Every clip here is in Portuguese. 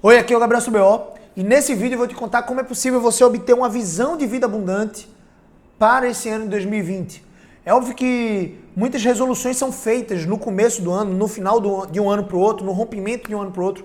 Oi, aqui é o Gabriel Subeó e nesse vídeo eu vou te contar como é possível você obter uma visão de vida abundante para esse ano de 2020. É óbvio que muitas resoluções são feitas no começo do ano, no final de um ano para o outro, no rompimento de um ano para o outro.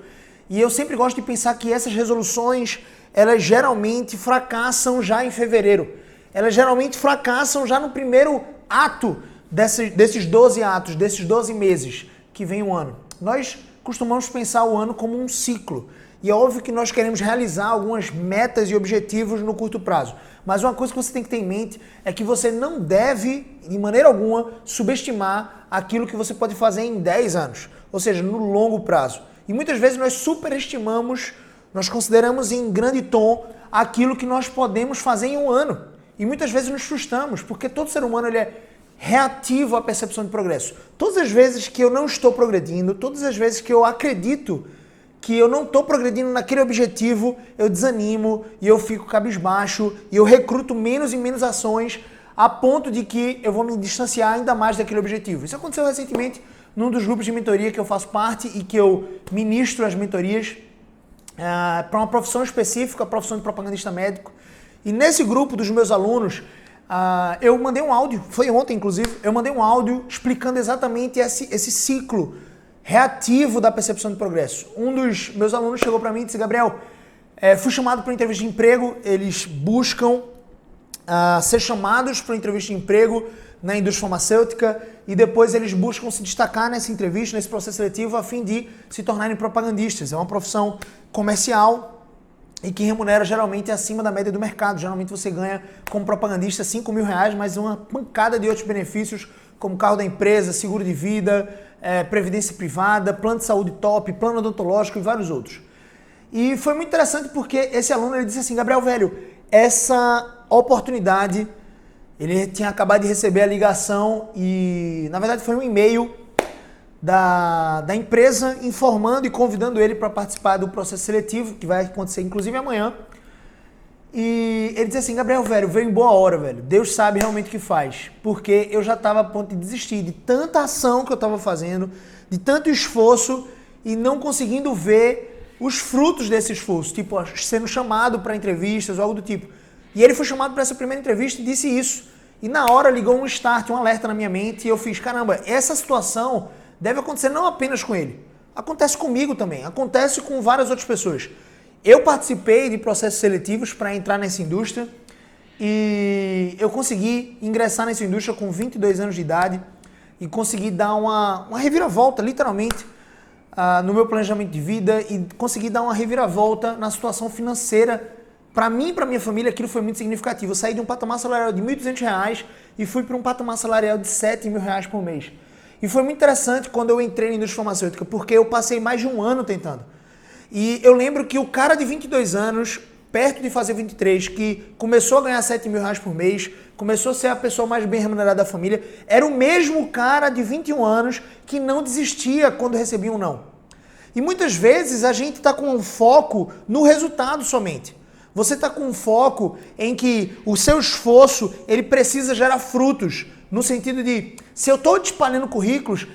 E eu sempre gosto de pensar que essas resoluções, elas geralmente fracassam já em fevereiro. Elas geralmente fracassam já no primeiro ato desses 12 atos, desses 12 meses que vem o ano. Nós costumamos pensar o ano como um ciclo. E é óbvio que nós queremos realizar algumas metas e objetivos no curto prazo. Mas uma coisa que você tem que ter em mente é que você não deve, de maneira alguma, subestimar aquilo que você pode fazer em 10 anos. Ou seja, no longo prazo. E muitas vezes nós superestimamos, nós consideramos em grande tom aquilo que nós podemos fazer em um ano. E muitas vezes nos frustramos, porque todo ser humano ele é reativo à percepção de progresso. Todas as vezes que eu não estou progredindo, todas as vezes que eu acredito que eu não estou progredindo naquele objetivo, eu desanimo e eu fico cabisbaixo e eu recruto menos e menos ações a ponto de que eu vou me distanciar ainda mais daquele objetivo. Isso aconteceu recentemente num dos grupos de mentoria que eu faço parte e que eu ministro as mentorias para uma profissão específica, a profissão de propagandista médico. E nesse grupo dos meus alunos, eu mandei um áudio, foi ontem inclusive, eu mandei um áudio explicando exatamente esse ciclo reativo da percepção de progresso. Um dos meus alunos chegou para mim e disse: Gabriel, fui chamado para uma entrevista de emprego, eles buscam ser chamados para uma entrevista de emprego na indústria farmacêutica e depois eles buscam se destacar nessa entrevista, nesse processo seletivo, a fim de se tornarem propagandistas. É uma profissão comercial e que remunera geralmente acima da média do mercado. Geralmente você ganha como propagandista R$5.000, mas uma pancada de outros benefícios, como carro da empresa, seguro de vida, previdência privada, plano de saúde top, plano odontológico e vários outros. E foi muito interessante porque esse aluno ele disse assim: Gabriel, velho, essa oportunidade, ele tinha acabado de receber a ligação e na verdade foi um e-mail da empresa informando e convidando ele para participar do processo seletivo, que vai acontecer inclusive amanhã. E ele disse assim: Gabriel, velho, veio em boa hora, velho. Deus sabe realmente o que faz. Porque eu já estava a ponto de desistir de tanta ação que eu estava fazendo, de tanto esforço e não conseguindo ver os frutos desse esforço. Tipo, sendo chamado para entrevistas ou algo do tipo. E ele foi chamado para essa primeira entrevista e disse isso. E na hora ligou um start, um alerta na minha mente e eu fiz: caramba, essa situação deve acontecer não apenas com ele. Acontece comigo também. Acontece com várias outras pessoas. Eu participei de processos seletivos para entrar nessa indústria e eu consegui ingressar nessa indústria com 22 anos de idade e consegui dar uma reviravolta, literalmente, no meu planejamento de vida e consegui dar uma reviravolta na situação financeira. Para mim e para minha família, aquilo foi muito significativo. Eu saí de um patamar salarial de R$1.200 e fui para um patamar salarial de R$7.000 por mês. E foi muito interessante quando eu entrei na indústria farmacêutica, porque eu passei mais de um ano tentando. E eu lembro que o cara de 22 anos, perto de fazer 23, que começou a ganhar R$7.000 por mês, começou a ser a pessoa mais bem remunerada da família, era o mesmo cara de 21 anos que não desistia quando recebia um não. E muitas vezes a gente está com um foco no resultado somente. Você está com um foco em que o seu esforço ele precisa gerar frutos, no sentido de, se eu estou te espalhando currículos,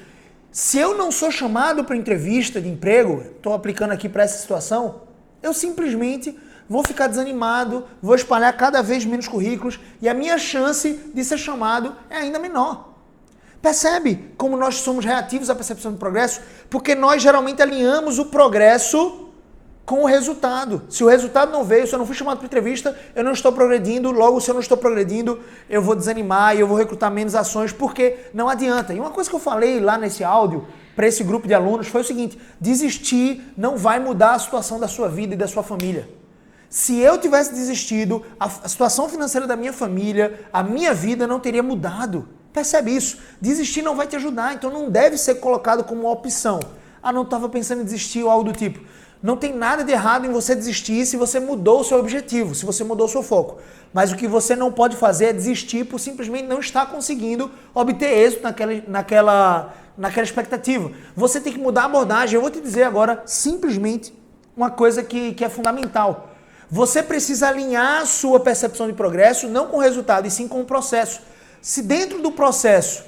se eu não sou chamado para entrevista de emprego, estou aplicando aqui para essa situação, eu simplesmente vou ficar desanimado, vou espalhar cada vez menos currículos e a minha chance de ser chamado é ainda menor. Percebe como nós somos reativos à percepção do progresso? Porque nós geralmente alinhamos o progresso com o resultado. Se o resultado não veio, se eu não fui chamado para entrevista, eu não estou progredindo, logo se eu não estou progredindo, eu vou desanimar e eu vou recrutar menos ações, porque não adianta. E uma coisa que eu falei lá nesse áudio, para esse grupo de alunos, foi o seguinte: desistir não vai mudar a situação da sua vida e da sua família. Se eu tivesse desistido, a situação financeira da minha família, a minha vida não teria mudado. Percebe isso? Desistir não vai te ajudar, então não deve ser colocado como uma opção. Ah, não estava pensando em desistir ou algo do tipo. Não tem nada de errado em você desistir se você mudou o seu objetivo, se você mudou o seu foco. Mas o que você não pode fazer é desistir por simplesmente não estar conseguindo obter êxito naquela expectativa. Você tem que mudar a abordagem. Eu vou te dizer agora simplesmente uma coisa que é fundamental. Você precisa alinhar a sua percepção de progresso não com o resultado, e sim com o processo. Se dentro do processo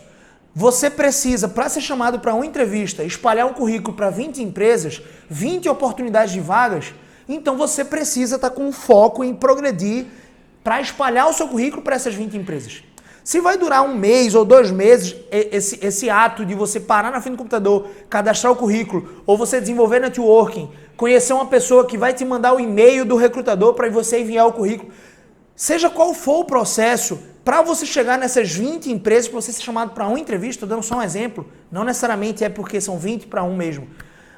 você precisa, para ser chamado para uma entrevista, espalhar um currículo para 20 empresas, 20 oportunidades de vagas, então você precisa estar com foco em progredir para espalhar o seu currículo para essas 20 empresas. Se vai durar 1 mês ou 2 meses, esse ato de você parar na frente do computador, cadastrar o currículo, ou você desenvolver networking, conhecer uma pessoa que vai te mandar o e-mail do recrutador para você enviar o currículo, seja qual for o processo, para você chegar nessas 20 empresas, para você ser chamado para uma entrevista, estou dando só um exemplo, não necessariamente é porque são 20 para 1 mesmo.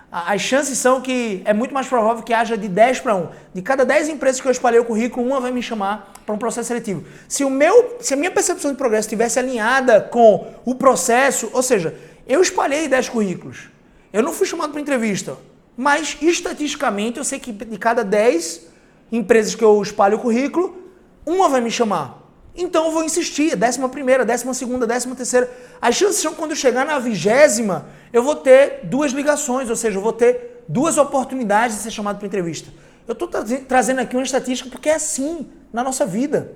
As chances são que é muito mais provável que haja de 10 para 1. De cada 10 empresas que eu espalhei o currículo, uma vai me chamar para um processo seletivo. Se a minha percepção de progresso estivesse alinhada com o processo, ou seja, eu espalhei 10 currículos, eu não fui chamado para entrevista, mas estatisticamente eu sei que de cada 10 empresas que eu espalho o currículo, uma vai me chamar. Então eu vou insistir, 11ª, 12ª, 13ª. As chances são que quando eu chegar na 20ª, eu vou ter 2 ligações, ou seja, eu vou ter 2 oportunidades de ser chamado para entrevista. Eu estou trazendo aqui uma estatística porque é assim na nossa vida.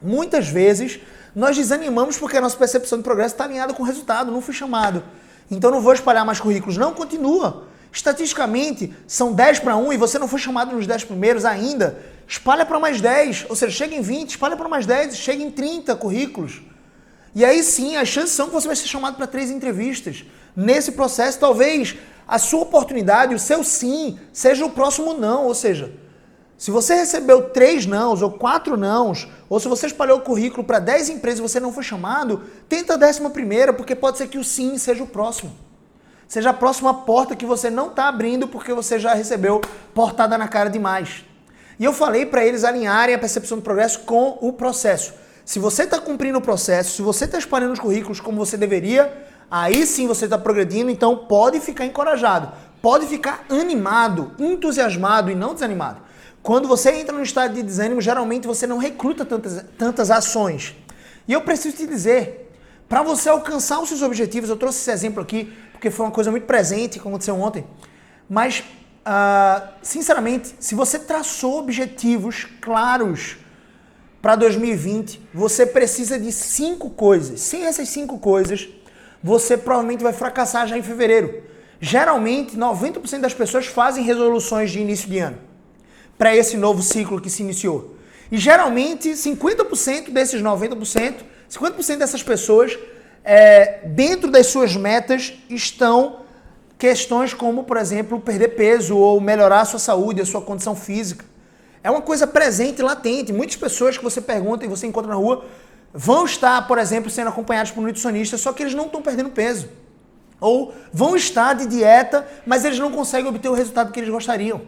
Muitas vezes nós desanimamos porque a nossa percepção de progresso está alinhada com o resultado, não fui chamado. Então não vou espalhar mais currículos. Não, continua. Estatisticamente, são 10 para 1 e você não foi chamado nos 10 primeiros ainda. Espalha para mais 10, ou seja, chega em 20, espalha para mais 10, chega em 30 currículos. E aí sim, as chances são que você vai ser chamado para 3 entrevistas. Nesse processo, talvez a sua oportunidade, o seu sim, seja o próximo não. Ou seja, se você recebeu 3 nãos ou 4 nãos, ou se você espalhou o currículo para 10 empresas e você não foi chamado, tenta a 11ª, porque pode ser que o sim seja o próximo. Seja a próxima porta que você não está abrindo porque você já recebeu portada na cara demais. E eu falei para eles alinharem a percepção do progresso com o processo. Se você está cumprindo o processo, se você está espalhando os currículos como você deveria, aí sim você está progredindo, então pode ficar encorajado, pode ficar animado, entusiasmado e não desanimado. Quando você entra no estado de desânimo, geralmente você não recruta tantas ações. E eu preciso te dizer, para você alcançar os seus objetivos, eu trouxe esse exemplo aqui, porque foi uma coisa muito presente que aconteceu ontem, mas, sinceramente, se você traçou objetivos claros para 2020, você precisa de 5 coisas. Sem essas 5 coisas, você provavelmente vai fracassar já em fevereiro. Geralmente, 90% das pessoas fazem resoluções de início de ano para esse novo ciclo que se iniciou. E geralmente, 50% desses 90%, 50% dessas pessoas, dentro das suas metas, estão questões como, por exemplo, perder peso ou melhorar a sua saúde, a sua condição física. É uma coisa presente, latente. Muitas pessoas que você pergunta e você encontra na rua vão estar, por exemplo, sendo acompanhados por um nutricionista, só que eles não estão perdendo peso. Ou vão estar de dieta, mas eles não conseguem obter o resultado que eles gostariam.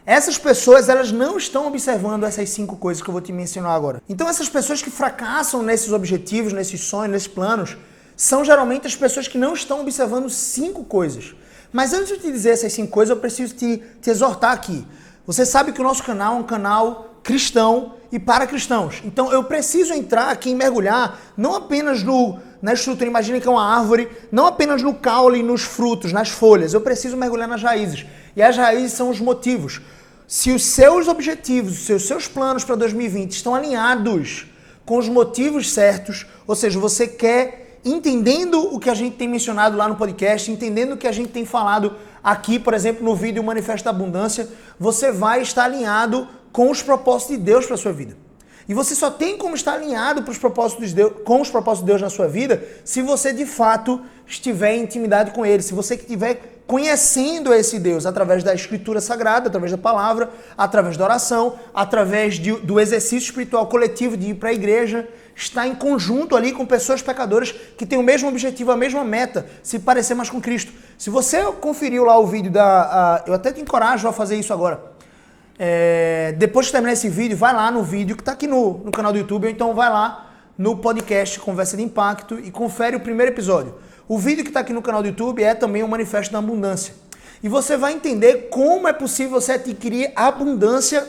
Essas pessoas, elas não estão observando essas 5 coisas que eu vou te mencionar agora. Então essas pessoas que fracassam nesses objetivos, nesses sonhos, nesses planos, são geralmente as pessoas que não estão observando 5 coisas. Mas antes de te dizer essas 5 coisas, eu preciso te exortar aqui. Você sabe que o nosso canal é um canal cristão e para cristãos. Então eu preciso entrar aqui e mergulhar não apenas na estrutura, imagina que é uma árvore, não apenas no caule, nos frutos, nas folhas. Eu preciso mergulhar nas raízes. E as raízes são os motivos. Se os seus objetivos, os seus planos para 2020 estão alinhados com os motivos certos, ou seja, você quer, entendendo o que a gente tem mencionado lá no podcast, entendendo o que a gente tem falado aqui, por exemplo, no vídeo Manifesto da Abundância, você vai estar alinhado com os propósitos de Deus para a sua vida. E você só tem como estar alinhado com os propósitos de Deus na sua vida se você, de fato, estiver em intimidade com Ele, se você estiver conhecendo esse Deus através da Escritura Sagrada, através da palavra, através da oração, através do exercício espiritual coletivo de ir para a igreja, estar em conjunto ali com pessoas pecadoras que têm o mesmo objetivo, a mesma meta, se parecer mais com Cristo. Se você conferiu lá o vídeo eu até te encorajo a fazer isso agora. Depois de terminar esse vídeo, vai lá no vídeo que está aqui no canal do YouTube, ou então vai lá no podcast Conversa de Impacto e confere o primeiro episódio. O vídeo que está aqui no canal do YouTube é também o Manifesto da Abundância. E você vai entender como é possível você adquirir abundância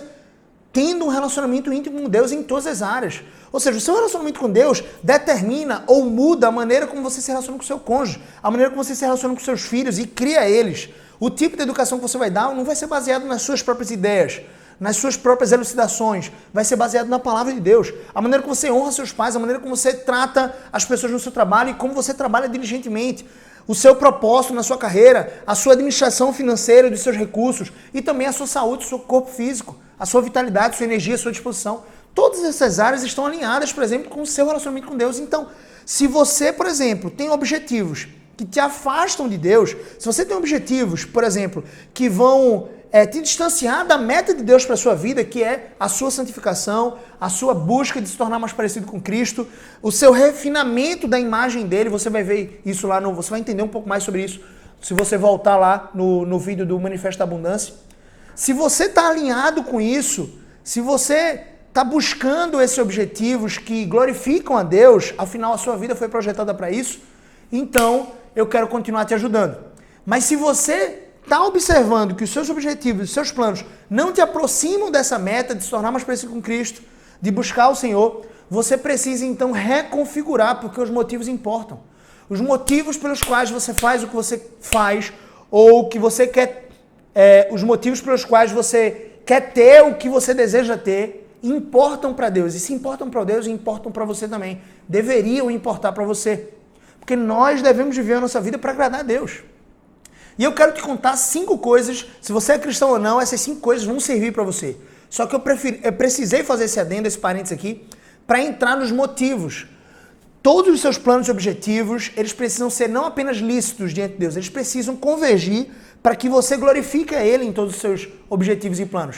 tendo um relacionamento íntimo com Deus em todas as áreas. Ou seja, o seu relacionamento com Deus determina ou muda a maneira como você se relaciona com o seu cônjuge, a maneira como você se relaciona com seus filhos e cria eles. O tipo de educação que você vai dar não vai ser baseado nas suas próprias ideias, nas suas próprias elucidações, vai ser baseado na palavra de Deus. A maneira como você honra seus pais, a maneira como você trata as pessoas no seu trabalho e como você trabalha diligentemente. O seu propósito na sua carreira, a sua administração financeira dos seus recursos e também a sua saúde, o seu corpo físico, a sua vitalidade, a sua energia, a sua disposição. Todas essas áreas estão alinhadas, por exemplo, com o seu relacionamento com Deus. Então, se você, por exemplo, tem objetivos que te afastam de Deus, se você tem objetivos, por exemplo, que vão te distanciar da meta de Deus para a sua vida, que é a sua santificação, a sua busca de se tornar mais parecido com Cristo, o seu refinamento da imagem dele, você vai ver isso lá, você vai entender um pouco mais sobre isso se você voltar lá no vídeo do Manifesto da Abundância. Se você está alinhado com isso, se você está buscando esses objetivos que glorificam a Deus, afinal a sua vida foi projetada para isso, então eu quero continuar te ajudando. Mas se você está observando que os seus objetivos, os seus planos não te aproximam dessa meta de se tornar mais parecido com Cristo, de buscar o Senhor, você precisa então reconfigurar, porque os motivos importam. Os motivos pelos quais você faz o que você faz, ou que você quer, os motivos pelos quais você quer ter o que você deseja ter, importam para Deus. E se importam para Deus, importam para você também. Deveriam importar para você. Porque nós devemos viver a nossa vida para agradar a Deus. E eu quero te contar 5 coisas, se você é cristão ou não, essas 5 coisas vão servir para você. Só que eu precisei fazer esse adendo, esse parênteses aqui, para entrar nos motivos. Todos os seus planos e objetivos, eles precisam ser não apenas lícitos diante de Deus, eles precisam convergir para que você glorifique a Ele em todos os seus objetivos e planos.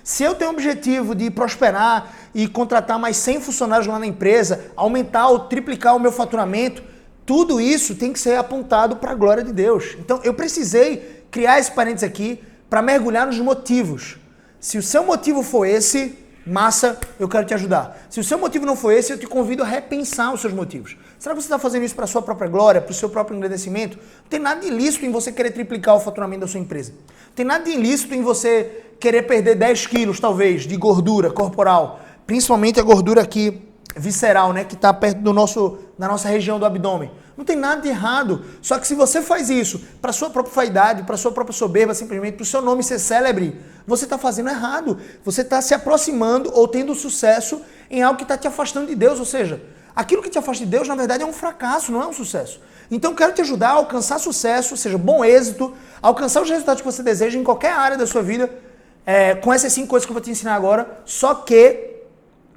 Se eu tenho o objetivo de prosperar e contratar mais 100 funcionários lá na empresa, aumentar ou triplicar o meu faturamento, tudo isso tem que ser apontado para a glória de Deus. Então, eu precisei criar esse parênteses aqui para mergulhar nos motivos. Se o seu motivo for esse, massa, eu quero te ajudar. Se o seu motivo não for esse, eu te convido a repensar os seus motivos. Será que você está fazendo isso para a sua própria glória, para o seu próprio engrandecimento? Não tem nada de ilícito em você querer triplicar o faturamento da sua empresa. Não tem nada de ilícito em você querer perder 10 quilos, talvez, de gordura corporal. Principalmente a gordura aqui visceral, né, que está perto da nossa região do abdômen. Não tem nada de errado. Só que se você faz isso para sua própria vaidade, para sua própria soberba, simplesmente para o seu nome ser célebre, você está fazendo errado. Você está se aproximando ou tendo sucesso em algo que está te afastando de Deus. Ou seja, aquilo que te afasta de Deus, na verdade, é um fracasso, não é um sucesso. Então, quero te ajudar a alcançar sucesso, ou seja, bom êxito, alcançar os resultados que você deseja em qualquer área da sua vida, com essas 5 coisas que eu vou te ensinar agora, só que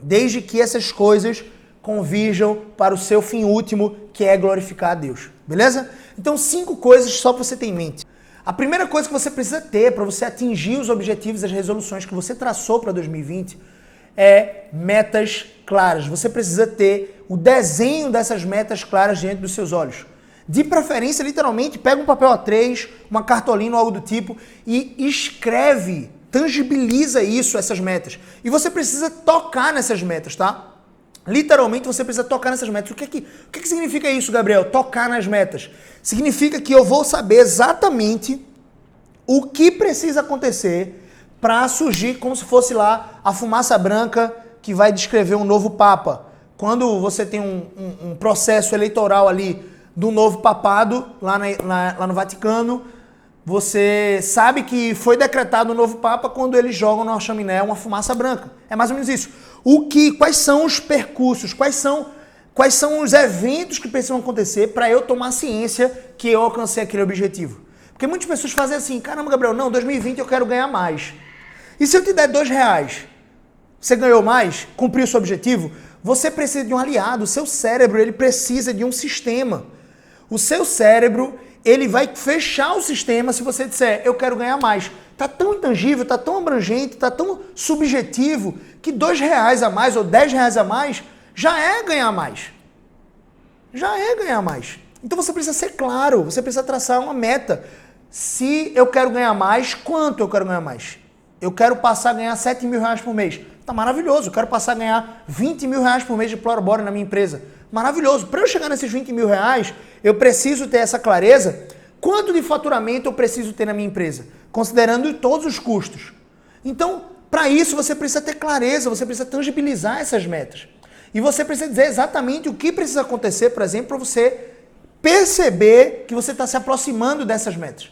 desde que essas coisas convirjam para o seu fim último, que é glorificar a Deus. Beleza? Então, 5 coisas só para você ter em mente. A primeira coisa que você precisa ter para você atingir os objetivos, as resoluções que você traçou para 2020 é metas claras. Você precisa ter o desenho dessas metas claras diante dos seus olhos. De preferência, literalmente, pega um papel A3, uma cartolina ou algo do tipo e escreve, tangibiliza isso, essas metas. E você precisa tocar nessas metas, tá? Literalmente você precisa tocar nessas metas. O que significa isso, Gabriel? Tocar nas metas. Significa que eu vou saber exatamente o que precisa acontecer para surgir como se fosse lá a fumaça branca que vai descrever um novo Papa. Quando você tem um processo eleitoral ali do novo papado lá no Vaticano, você sabe que foi decretado o novo Papa quando eles jogam na chaminé uma fumaça branca. É mais ou menos isso. Quais são os percursos, quais são os eventos que precisam acontecer para eu tomar ciência que eu alcancei aquele objetivo? Porque muitas pessoas fazem assim, caramba, Gabriel, não, 2020 eu quero ganhar mais. E se eu te der R$2, você ganhou mais? Cumpriu o seu objetivo? Você precisa de um aliado, o seu cérebro ele precisa de um sistema. O seu cérebro ele vai fechar o sistema se você disser, eu quero ganhar mais. Tá tão intangível, tá tão abrangente, tá tão subjetivo que R$2 a mais ou R$10 a mais já é ganhar mais. Já é ganhar mais. Então você precisa ser claro, você precisa traçar uma meta. Se eu quero ganhar mais, quanto eu quero ganhar mais? Eu quero passar a ganhar R$7 mil por mês. Tá maravilhoso. Eu quero passar a ganhar R$20 mil por mês de Pluribora na minha empresa. Maravilhoso. Para eu chegar nesses R$20 mil, eu preciso ter essa clareza. Quanto de faturamento eu preciso ter na minha empresa? Considerando todos os custos. Então, para isso, você precisa ter clareza, você precisa tangibilizar essas metas. E você precisa dizer exatamente o que precisa acontecer, por exemplo, para você perceber que você está se aproximando dessas metas.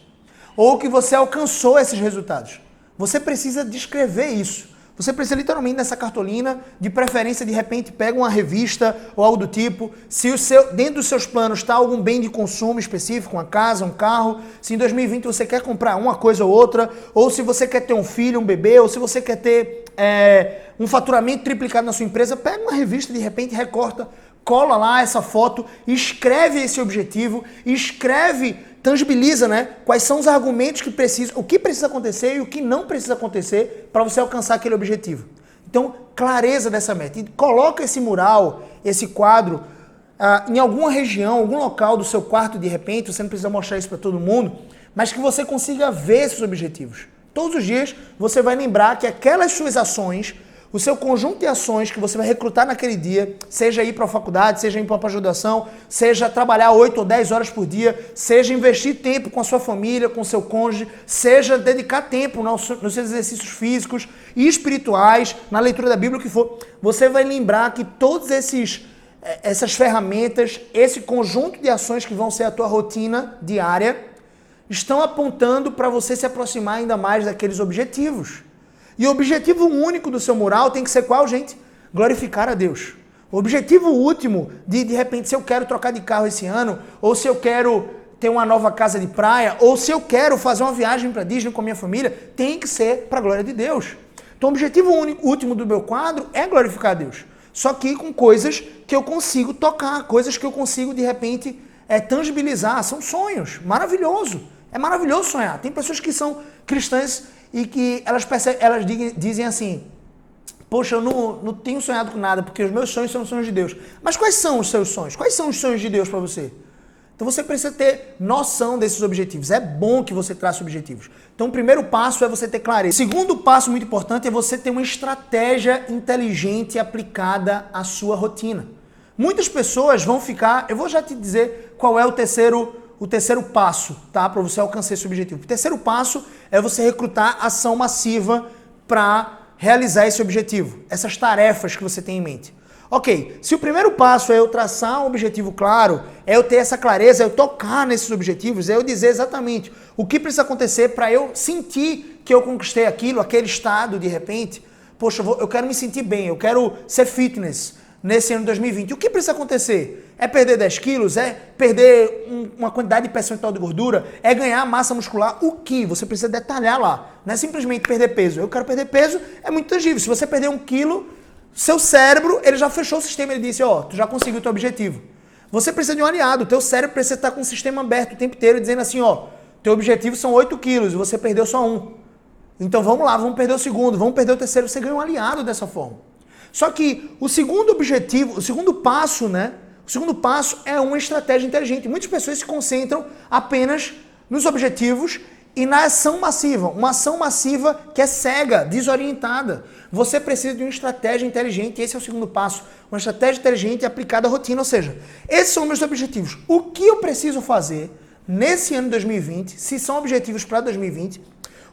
Ou que você alcançou esses resultados. você precisa descrever isso. Você precisa literalmente nessa cartolina, de preferência, de repente, pega uma revista ou algo do tipo. Se dentro dos seus planos está algum bem de consumo específico, uma casa, um carro, se em 2020 você quer comprar uma coisa ou outra, ou se você quer ter um filho, um bebê, ou se você quer ter um faturamento triplicado na sua empresa, pega uma revista, de repente, recorta, cola lá essa foto, escreve esse objetivo, tangibiliza, né? Quais são os argumentos que precisam, o que precisa acontecer e o que não precisa acontecer para você alcançar aquele objetivo. Então, clareza dessa meta. E coloca esse mural, esse quadro, em alguma região, algum local do seu quarto, de repente, você não precisa mostrar isso para todo mundo, mas que você consiga ver esses objetivos. Todos os dias você vai lembrar que aquelas suas ações, o seu conjunto de ações que você vai recrutar naquele dia, seja ir para a faculdade, seja ir para uma pós-graduação, seja trabalhar 8 ou 10 horas por dia, seja investir tempo com a sua família, com o seu cônjuge, seja dedicar tempo nos seus exercícios físicos e espirituais, na leitura da Bíblia, o que for, você vai lembrar que todas essas ferramentas, esse conjunto de ações que vão ser a tua rotina diária, estão apontando para você se aproximar ainda mais daqueles objetivos. E o objetivo único do seu mural tem que ser qual, gente? Glorificar a Deus. O objetivo último de repente, se eu quero trocar de carro esse ano, ou se eu quero ter uma nova casa de praia, ou se eu quero fazer uma viagem para Disney com a minha família, tem que ser para a glória de Deus. Então o objetivo último do meu quadro é glorificar a Deus. Só que com coisas que eu consigo tocar, coisas que eu consigo, de repente, tangibilizar. São sonhos. Maravilhoso. É maravilhoso sonhar. Tem pessoas que são cristãs e que elas dizem assim, poxa, eu não tenho sonhado com nada, porque os meus sonhos são os sonhos de Deus. Mas quais são os seus sonhos? Quais são os sonhos de Deus para você? Então você precisa ter noção desses objetivos. É bom que você trace objetivos. Então o primeiro passo é você ter clareza. O segundo passo muito importante é você ter uma estratégia inteligente aplicada à sua rotina. Muitas pessoas vão ficar... Eu vou já te dizer qual é o terceiro passo, tá? Para você alcançar esse objetivo. O terceiro passo é você recrutar ação massiva para realizar esse objetivo, essas tarefas que você tem em mente. Ok, se o primeiro passo é eu traçar um objetivo claro, é eu ter essa clareza, é eu tocar nesses objetivos, é eu dizer exatamente o que precisa acontecer para eu sentir que eu conquistei aquilo, aquele estado de repente. Poxa, eu quero me sentir bem, eu quero ser fitness nesse ano de 2020. O que precisa acontecer? É perder 10 quilos? É perder uma quantidade de percentual de gordura? É ganhar massa muscular? O que? Você precisa detalhar lá. Não é simplesmente perder peso. Eu quero perder peso, é muito tangível. Se você perder 1 quilo, seu cérebro, ele já fechou o sistema, ele disse, ó, tu já conseguiu o teu objetivo. Você precisa de um aliado, o teu cérebro precisa estar com o sistema aberto o tempo inteiro, dizendo assim, ó, teu objetivo são 8 quilos e você perdeu só 1. Então vamos lá, vamos perder o segundo, vamos perder o terceiro, você ganha um aliado dessa forma. Só que o segundo objetivo, o segundo passo, né? O segundo passo é uma estratégia inteligente. Muitas pessoas se concentram apenas nos objetivos e na ação massiva. Uma ação massiva que é cega, desorientada. Você precisa de uma estratégia inteligente. Esse é o segundo passo. Uma estratégia inteligente aplicada à rotina. Ou seja, esses são meus objetivos. O que eu preciso fazer nesse ano de 2020, se são objetivos para 2020,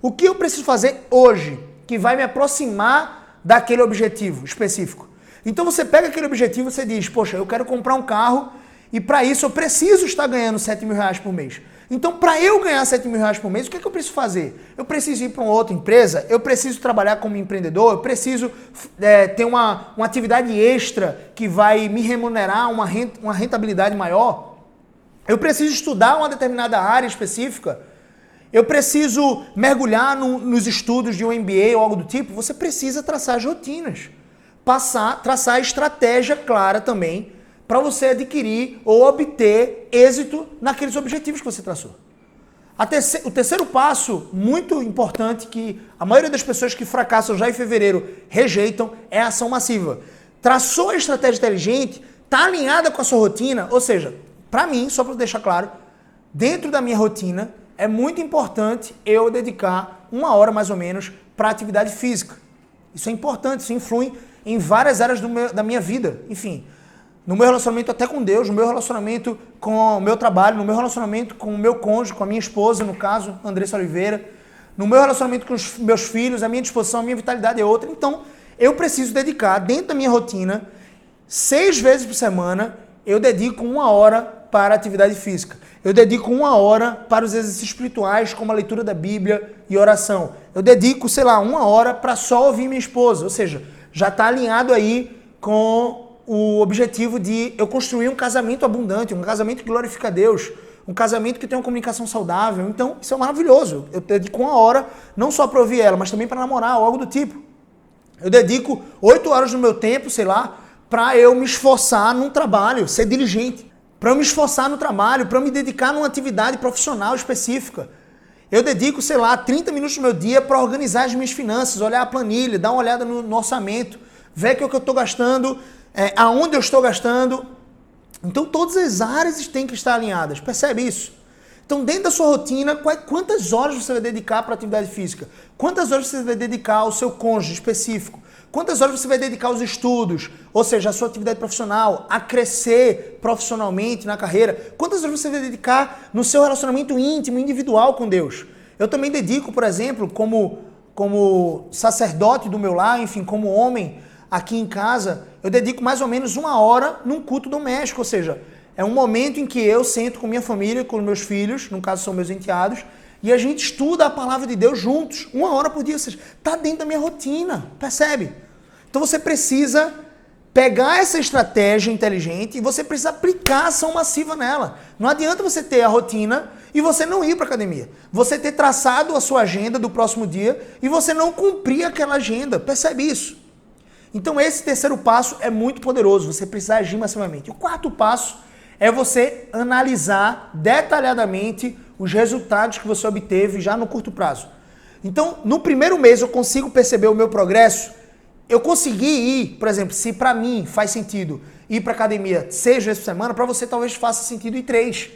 o que eu preciso fazer hoje que vai me aproximar daquele objetivo específico? Então você pega aquele objetivo e você diz, poxa, eu quero comprar um carro e para isso eu preciso estar ganhando 7 mil reais por mês. Então para eu ganhar 7 mil reais por mês, o que é que eu preciso fazer? Eu preciso ir para uma outra empresa, eu preciso trabalhar como empreendedor, eu preciso ter uma atividade extra que vai me remunerar uma rentabilidade maior. Eu preciso estudar uma determinada área específica. Eu preciso mergulhar nos estudos de um MBA ou algo do tipo. Você precisa traçar as rotinas. Traçar a estratégia clara também para você adquirir ou obter êxito naqueles objetivos que você traçou. O terceiro passo, muito importante, que a maioria das pessoas que fracassam já em fevereiro rejeitam, é a ação massiva. Traçou a estratégia inteligente, está alinhada com a sua rotina, ou seja, para mim, só para deixar claro, dentro da minha rotina, é muito importante eu dedicar 1 hora mais ou menos para atividade física. Isso é importante, isso influi em várias áreas da minha vida. Enfim, no meu relacionamento até com Deus, no meu relacionamento com o meu trabalho, no meu relacionamento com o meu cônjuge, com a minha esposa, no caso, Andressa Oliveira, no meu relacionamento com os meus filhos, a minha disposição, a minha vitalidade é outra. Então, eu preciso dedicar, dentro da minha rotina, 6 vezes por semana, eu dedico 1 hora para a atividade física. Eu dedico 1 hora para os exercícios espirituais, como a leitura da Bíblia e oração. Eu dedico, 1 hora para só ouvir minha esposa. Ou seja, já está alinhado aí com o objetivo de eu construir um casamento abundante, um casamento que glorifica a Deus, um casamento que tem uma comunicação saudável. Então, isso é maravilhoso. Eu dedico 1 hora não só para ouvir ela, mas também para namorar ou algo do tipo. Eu dedico 8 horas do meu tempo, para eu me esforçar num trabalho, ser diligente. Para eu me esforçar no trabalho, para eu me dedicar numa atividade profissional específica. Eu dedico, 30 minutos do meu dia para organizar as minhas finanças, olhar a planilha, dar uma olhada no orçamento, ver o que eu estou gastando, aonde eu estou gastando. Então todas as áreas têm que estar alinhadas, percebe isso? Então dentro da sua rotina, quantas horas você vai dedicar para a atividade física? Quantas horas você vai dedicar ao seu cônjuge específico? Quantas horas você vai dedicar aos estudos, ou seja, à sua atividade profissional, a crescer profissionalmente na carreira? Quantas horas você vai dedicar no seu relacionamento íntimo, individual com Deus? Eu também dedico, por exemplo, como sacerdote do meu lar, enfim, como homem aqui em casa, eu dedico mais ou menos 1 hora num culto doméstico, ou seja, é um momento em que eu sento com minha família, com meus filhos, no caso são meus enteados, e a gente estuda a palavra de Deus juntos, 1 hora por dia, ou seja, está dentro da minha rotina, percebe? Então você precisa pegar essa estratégia inteligente e você precisa aplicar ação massiva nela. Não adianta você ter a rotina e você não ir para a academia. Você ter traçado a sua agenda do próximo dia e você não cumprir aquela agenda, percebe isso? Então esse terceiro passo é muito poderoso, você precisa agir massivamente. O quarto passo é você analisar detalhadamente os resultados que você obteve já no curto prazo. Então, no primeiro mês eu consigo perceber o meu progresso, eu consegui ir, por exemplo, se para mim faz sentido ir para academia 6 vezes por semana, para você talvez faça sentido ir 3.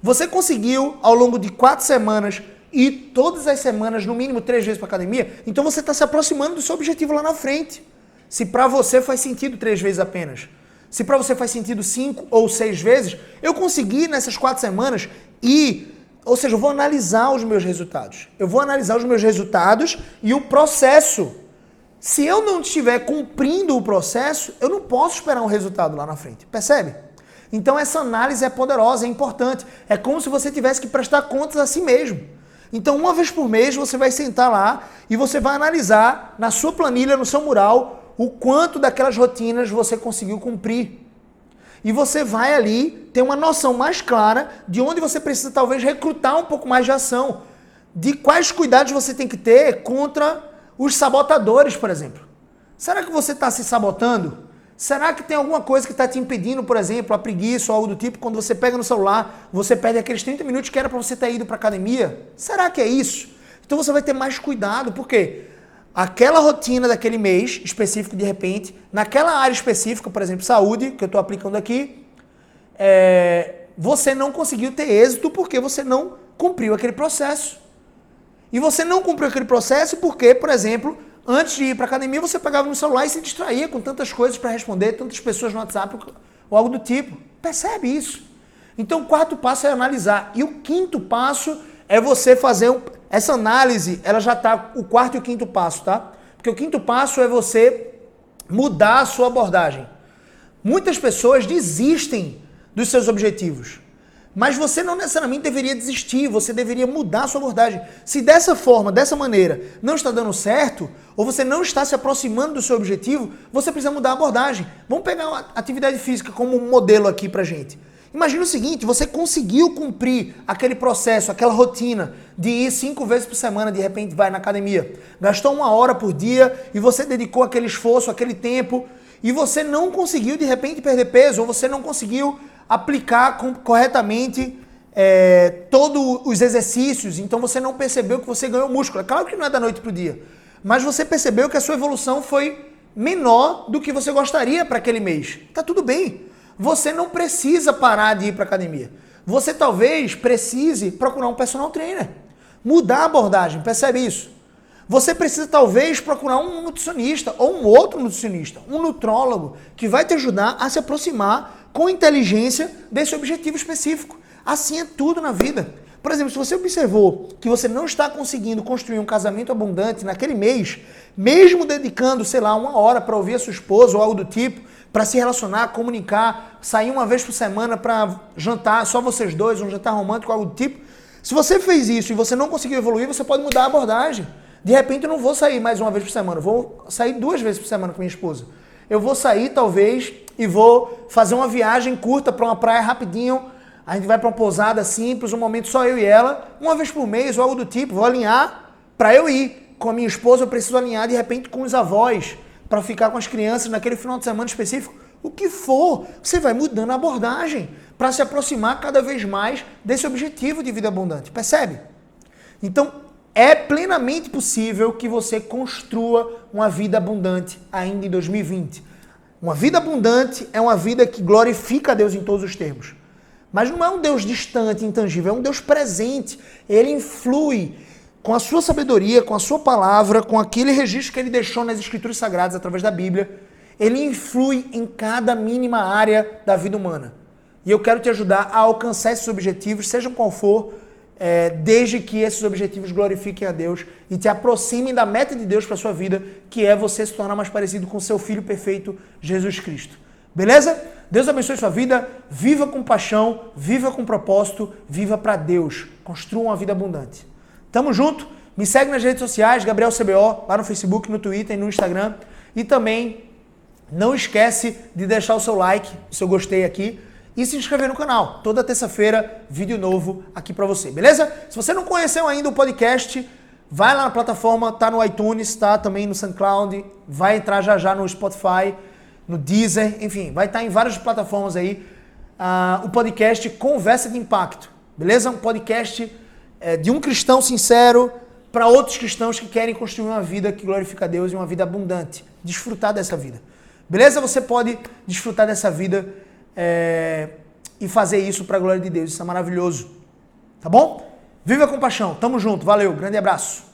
Você conseguiu, ao longo de 4 semanas, ir todas as semanas, no mínimo 3 vezes para academia, então você está se aproximando do seu objetivo lá na frente. Se para você faz sentido 3 vezes apenas. Se para você faz sentido 5 ou 6 vezes, eu consegui nessas 4 semanas ir, ou seja, eu vou analisar os meus resultados. Eu vou analisar os meus resultados e o processo. Se eu não estiver cumprindo o processo, eu não posso esperar um resultado lá na frente. Percebe? Então essa análise é poderosa, é importante. É como se você tivesse que prestar contas a si mesmo. Então 1 vez por mês você vai sentar lá e você vai analisar na sua planilha, no seu mural, o quanto daquelas rotinas você conseguiu cumprir. E você vai ali ter uma noção mais clara de onde você precisa talvez recrutar um pouco mais de ação. De quais cuidados você tem que ter contra os sabotadores, por exemplo. Será que você está se sabotando? Será que tem alguma coisa que está te impedindo, por exemplo, a preguiça ou algo do tipo, quando você pega no celular, você perde aqueles 30 minutos que era para você ter ido para a academia? Será que é isso? Então você vai ter mais cuidado, porque aquela rotina daquele mês específico, de repente, naquela área específica, por exemplo, saúde, que eu estou aplicando aqui, você não conseguiu ter êxito porque você não cumpriu aquele processo. E você não cumpriu aquele processo porque, por exemplo, antes de ir para a academia, você pegava no celular e se distraía com tantas coisas para responder, tantas pessoas no WhatsApp ou algo do tipo. Percebe isso? Então o quarto passo é analisar. E o quinto passo é você fazer essa análise, ela já está, o quarto e o quinto passo, tá? Porque o quinto passo é você mudar a sua abordagem. Muitas pessoas desistem dos seus objetivos. Mas você não necessariamente deveria desistir, você deveria mudar a sua abordagem. Se dessa forma, dessa maneira, não está dando certo, ou você não está se aproximando do seu objetivo, você precisa mudar a abordagem. Vamos pegar a atividade física como um modelo aqui pra gente. Imagina o seguinte, você conseguiu cumprir aquele processo, aquela rotina de ir 5 vezes por semana, de repente vai na academia. Gastou 1 hora por dia e você dedicou aquele esforço, aquele tempo, e você não conseguiu de repente perder peso, ou você não conseguiu aplicar corretamente todos os exercícios, então você não percebeu que você ganhou músculo. É claro que não é da noite para o dia, mas você percebeu que a sua evolução foi menor do que você gostaria para aquele mês. Tá tudo bem. Você não precisa parar de ir para a academia. Você talvez precise procurar um personal trainer. Mudar a abordagem, percebe isso? Você precisa talvez procurar um nutricionista ou um outro nutricionista, um nutrólogo, que vai te ajudar a se aproximar com inteligência desse objetivo específico. Assim é tudo na vida. Por exemplo, se você observou que você não está conseguindo construir um casamento abundante naquele mês, mesmo dedicando, sei lá, 1 hora para ouvir a sua esposa ou algo do tipo, para se relacionar, comunicar, sair uma vez por semana para jantar, só vocês dois, um jantar romântico, algo do tipo, se você fez isso e você não conseguiu evoluir, você pode mudar a abordagem. De repente eu não vou sair mais 1 vez por semana, eu vou sair 2 vezes por semana com minha esposa. Eu vou sair talvez e vou fazer uma viagem curta para uma praia rapidinho. A gente vai para uma pousada simples, um momento só eu e ela, 1 vez por mês ou algo do tipo. Vou alinhar para eu ir. Com a minha esposa eu preciso alinhar de repente com os avós para ficar com as crianças naquele final de semana específico. O que for, você vai mudando a abordagem para se aproximar cada vez mais desse objetivo de vida abundante. Percebe? Então, é plenamente possível que você construa uma vida abundante ainda em 2020. Uma vida abundante é uma vida que glorifica a Deus em todos os termos. Mas não é um Deus distante, intangível, é um Deus presente. Ele influi com a sua sabedoria, com a sua palavra, com aquele registro que ele deixou nas Escrituras Sagradas através da Bíblia. Ele influi em cada mínima área da vida humana. E eu quero te ajudar a alcançar esses objetivos, sejam qual for, desde que esses objetivos glorifiquem a Deus e te aproximem da meta de Deus para a sua vida, que é você se tornar mais parecido com seu Filho perfeito, Jesus Cristo. Beleza? Deus abençoe sua vida, viva com paixão, viva com propósito, viva para Deus. Construa uma vida abundante. Tamo junto, me segue nas redes sociais, Gabriel CBO, lá no Facebook, no Twitter e no Instagram. E também não esquece de deixar o seu like, o seu gostei aqui, e se inscrever no canal. Toda terça-feira, vídeo novo aqui pra você, beleza? Se você não conheceu ainda o podcast, vai lá na plataforma, tá no iTunes, tá também no SoundCloud, vai entrar já no Spotify, no Deezer, enfim, vai estar em várias plataformas aí, o podcast Conversa de Impacto, beleza? Um podcast de um cristão sincero para outros cristãos que querem construir uma vida que glorifica a Deus e uma vida abundante. Desfrutar dessa vida. Beleza? Você pode desfrutar dessa vida e fazer isso para a glória de Deus. Isso é maravilhoso. Tá bom? Viva com paixão. Tamo junto. Valeu. Grande abraço.